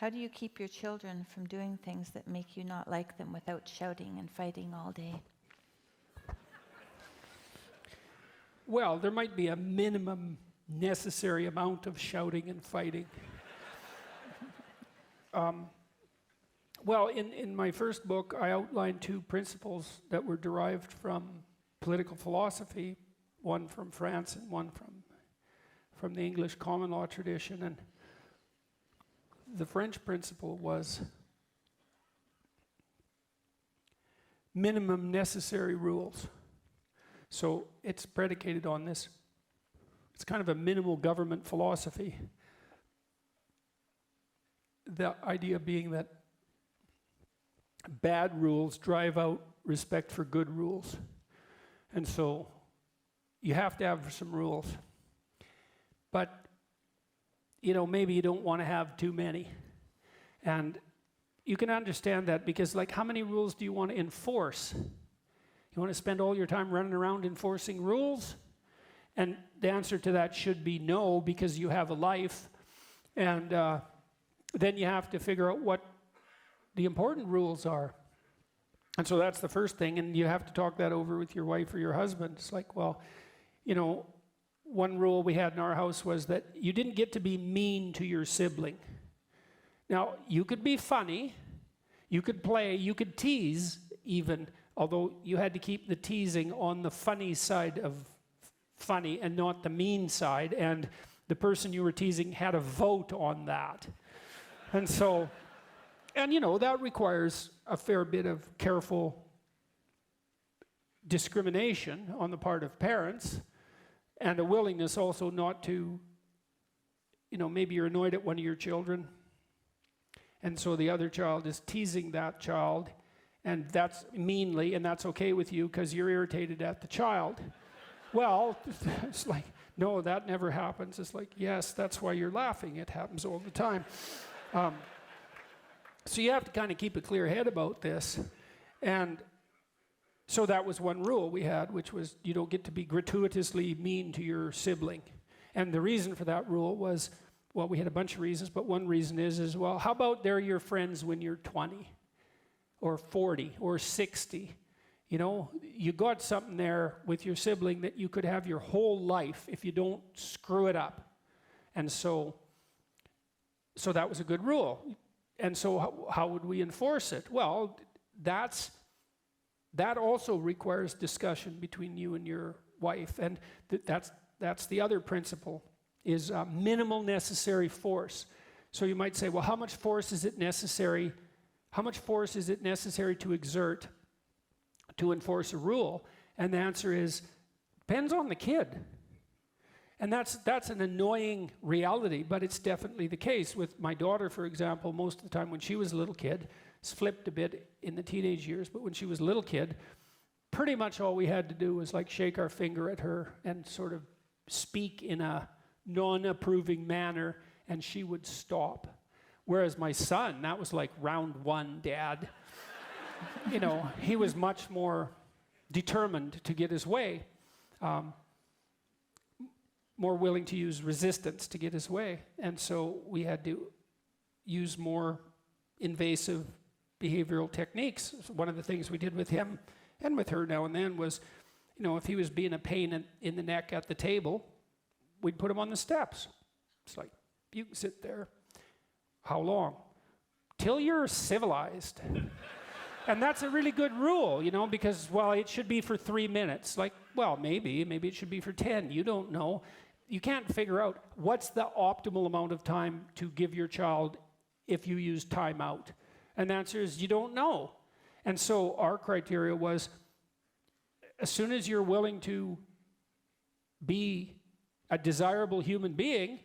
How do you keep your children from doing things that make you not like them without shouting and fighting all day? Well, there might be a minimum necessary amount of shouting and fighting. Well, in my first book, I outlined 2 principles that were derived from political philosophy, one from France and one from the English common law tradition. And the French principle was minimum necessary rules. So it's predicated on this. It's kind of a minimal government philosophy. The idea being that bad rules drive out respect for good rules. And so you have to have some rules. But, you know, maybe you don't want to have too many. And you can understand that because, like, how many rules do you want to enforce? You want to spend all your time running around enforcing rules? And the answer to that should be no, because you have a life. And then you have to figure out what the important rules are. And so that's the first thing, and you have to talk that over with your wife or your husband. It's like, well, you know, one rule we had in our house was that you didn't get to be mean to your sibling. Now, you could be funny, you could play, you could tease even, although you had to keep the teasing on the funny side of funny and not the mean side, and the person you were teasing had a vote on that. And so, and you know, that requires a fair bit of careful discrimination on the part of parents, and a willingness also not to, you know, maybe you're annoyed at one of your children, and so the other child is teasing that child, and that's meanly, and that's okay with you because you're irritated at the child. Well, it's like, no, that never happens. It's like, yes, that's why you're laughing. It happens all the time. So you have to kind of keep a clear head about this. And so that was one rule we had, which was you don't get to be gratuitously mean to your sibling. And the reason for that rule was, well, we had a bunch of reasons, but one reason is well, how about they're your friends when you're 20 or 40 or 60? You know, you got something there with your sibling that you could have your whole life if you don't screw it up. And so that was a good rule. And so how would we enforce it? Well, that also requires discussion between you and your wife. And that's the other principle, is minimal necessary force. So you might say, well, how much force is it necessary? How much force is it necessary to exert to enforce a rule? And the answer is, depends on the kid. And that's an annoying reality, but it's definitely the case. With my daughter, for example, most of the time when she was a little kid, it's flipped a bit in the teenage years, but when she was a little kid, pretty much all we had to do was like shake our finger at her and sort of speak in a non-approving manner, and she would stop. Whereas my son, that was like round 1, Dad. You know, he was much more determined to get his way. More willing to use resistance to get his way. And so we had to use more invasive behavioral techniques. So one of the things we did with him and with her now and then was, you know, if he was being a pain in the neck at the table, we'd put him on the steps. It's like, you can sit there. How long? Till you're civilized. And that's a really good rule, you know, because, well, it should be for 3 minutes. Like, well, maybe it should be for 10. You don't know. You can't figure out what's the optimal amount of time to give your child if you use timeout. And the answer is you don't know. And so our criteria was, as soon as you're willing to be a desirable human being,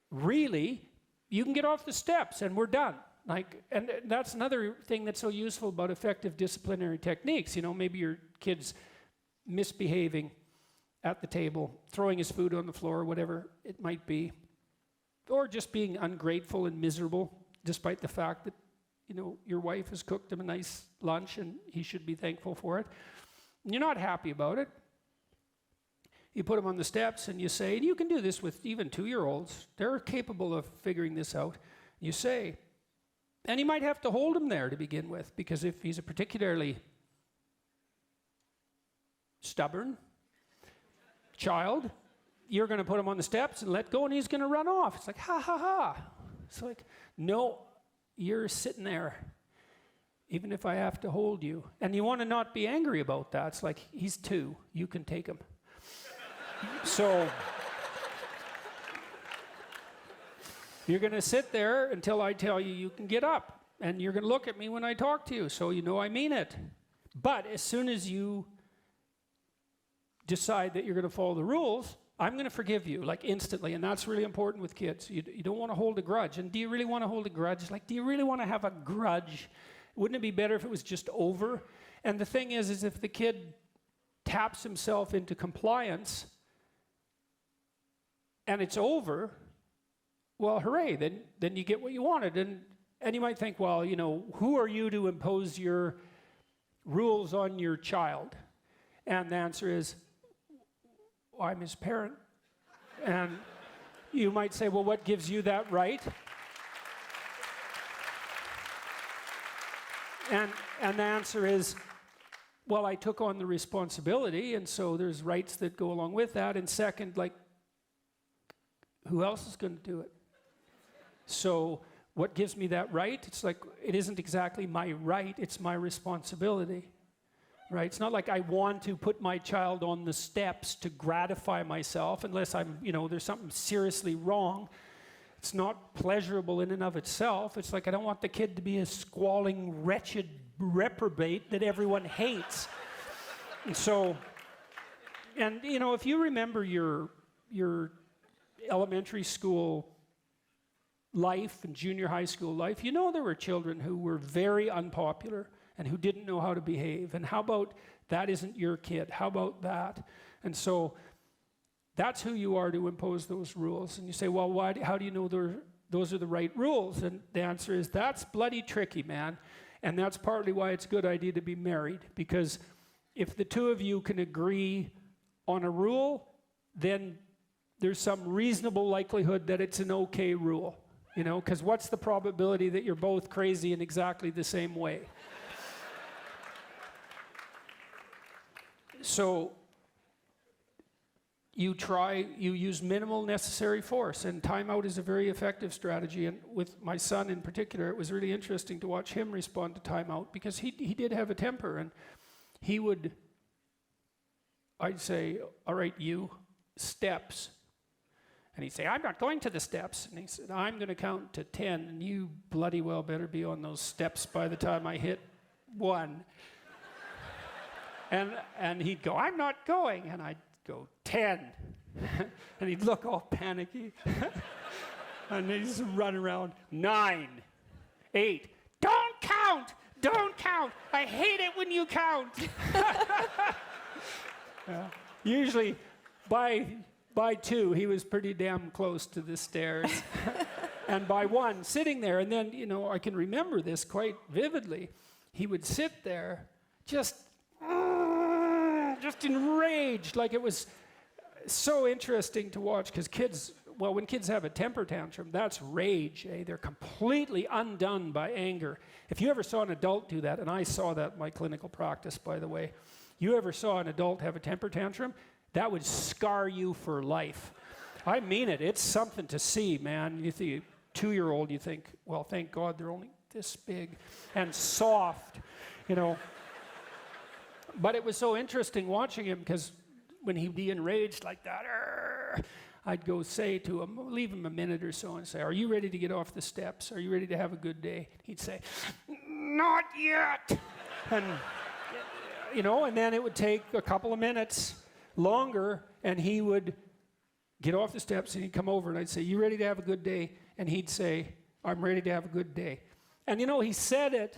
really, you can get off the steps and we're done. Like, and that's another thing that's so useful about effective disciplinary techniques. You know, maybe your kid's misbehaving at the table, throwing his food on the floor, whatever it might be, or just being ungrateful and miserable, despite the fact that, you know, your wife has cooked him a nice lunch and he should be thankful for it. And you're not happy about it. You put him on the steps and you say, and you can do this with even 2-year-olds, they're capable of figuring this out. You say, and you might have to hold him there to begin with, because if he's a particularly stubborn child, you're going to put him on the steps and let go, and he's going to run off. It's like, ha, ha, ha. It's like, no, you're sitting there, even if I have to hold you. And you want to not be angry about that. It's like, he's 2, you can take him. So you're going to sit there until I tell you you can get up. And you're going to look at me when I talk to you, so you know I mean it. But as soon as you decide that you're going to follow the rules, I'm going to forgive you, like instantly. And that's really important with kids. You don't want to hold a grudge. And do you really want to hold a grudge? Like, do you really want to have a grudge? Wouldn't it be better if it was just over? And the thing is if the kid taps himself into compliance and it's over, well, hooray, then you get what you wanted. And you might think, well, who are you to impose your rules on your child? And the answer is, I'm his parent. And you might say, well, what gives you that right? And the answer is, well, I took on the responsibility, and so there's rights that go along with that. And second, like, who else is going to do it? So what gives me that right? It's like, it isn't exactly my right, it's my responsibility, right? It's not like I want to put my child on the steps to gratify myself, unless there's something seriously wrong. It's not pleasurable in and of itself. It's like, I don't want the kid to be a squalling, wretched reprobate that everyone hates. And so, if you remember your elementary school life and junior high school life, there were children who were very unpopular and who didn't know how to behave. And how about that isn't your kid? How about that? And so that's who you are to impose those rules. And you say, well, how do you know those are the right rules? And the answer is, that's bloody tricky, man. And that's partly why it's a good idea to be married. Because if the two of you can agree on a rule, then there's some reasonable likelihood that it's an okay rule. Because what's the probability that you're both crazy in exactly the same way? So you use minimal necessary force, and timeout is a very effective strategy. And with my son in particular, it was really interesting to watch him respond to timeout, because he did have a temper, and I'd say, all right, you, steps. And he'd say, I'm not going to the steps. And he said, I'm going to count to 10, and you bloody well better be on those steps by the time I hit 1. And he'd go, I'm not going. And I'd go, 10. And he'd look all panicky. And he'd just run around, 9, 8. Don't count! Don't count! I hate it when you count! Yeah. Usually, by 2, he was pretty damn close to the stairs. And by 1, sitting there, and then, I can remember this quite vividly. He would sit there just enraged, like it was so interesting to watch, because when kids have a temper tantrum, that's rage, eh? They're completely undone by anger. If you ever saw an adult do that, and I saw that in my clinical practice, by the way, you ever saw an adult have a temper tantrum, that would scar you for life. I mean it. It's something to see, man. You see a 2-year-old, you think, well, thank God they're only this big and soft, But it was so interesting watching him, because when he'd be enraged like that, I'd go say to him, leave him a minute or so and say, are you ready to get off the steps? Are you ready to have a good day? He'd say, not yet. And, and then it would take a couple of minutes longer, and he would get off the steps, and he'd come over, and I'd say, you ready to have a good day? And he'd say, I'm ready to have a good day. And he said it.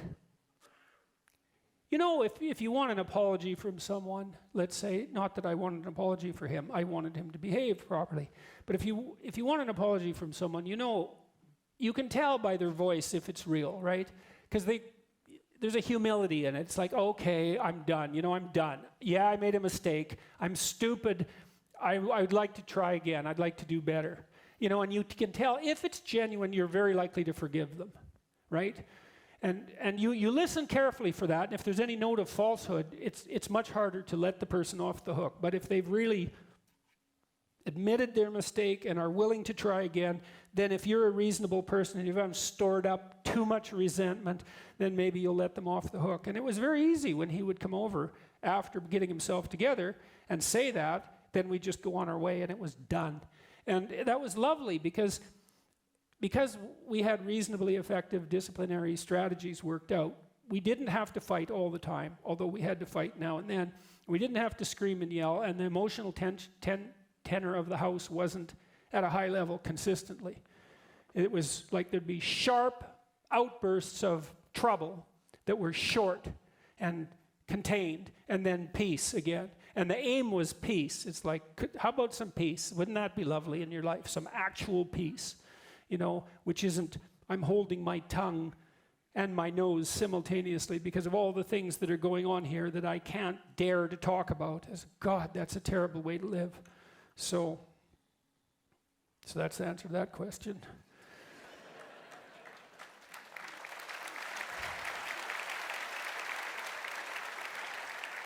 If you want an apology from someone, let's say, not that I wanted an apology for him, I wanted him to behave properly. But if you want an apology from someone, you can tell by their voice if it's real, right? Because there's a humility in it. It's like, okay, I'm done. I'm done. Yeah, I made a mistake. I'm stupid. I would like to try again. I'd like to do better. You know, and you can tell if it's genuine, you're very likely to forgive them, right? And you listen carefully for that, and if there's any note of falsehood, it's much harder to let the person off the hook. But if they've really admitted their mistake and are willing to try again, then if you're a reasonable person and you haven't stored up too much resentment, then maybe you'll let them off the hook. And it was very easy when he would come over after getting himself together and say that, then we just go on our way, and it was done. And that was lovely because we had reasonably effective disciplinary strategies worked out. We didn't have to fight all the time, although we had to fight now and then. We didn't have to scream and yell, and the emotional tenor of the house wasn't at a high level consistently. It was like there'd be sharp outbursts of trouble that were short and contained, and then peace again. And the aim was peace. It's like, how about some peace? Wouldn't that be lovely in your life? Some actual peace, you know, which isn't, I'm holding my tongue and my nose simultaneously because of all the things that are going on here that I can't dare to talk about. As God, that's a terrible way to live. So that's the answer to that question.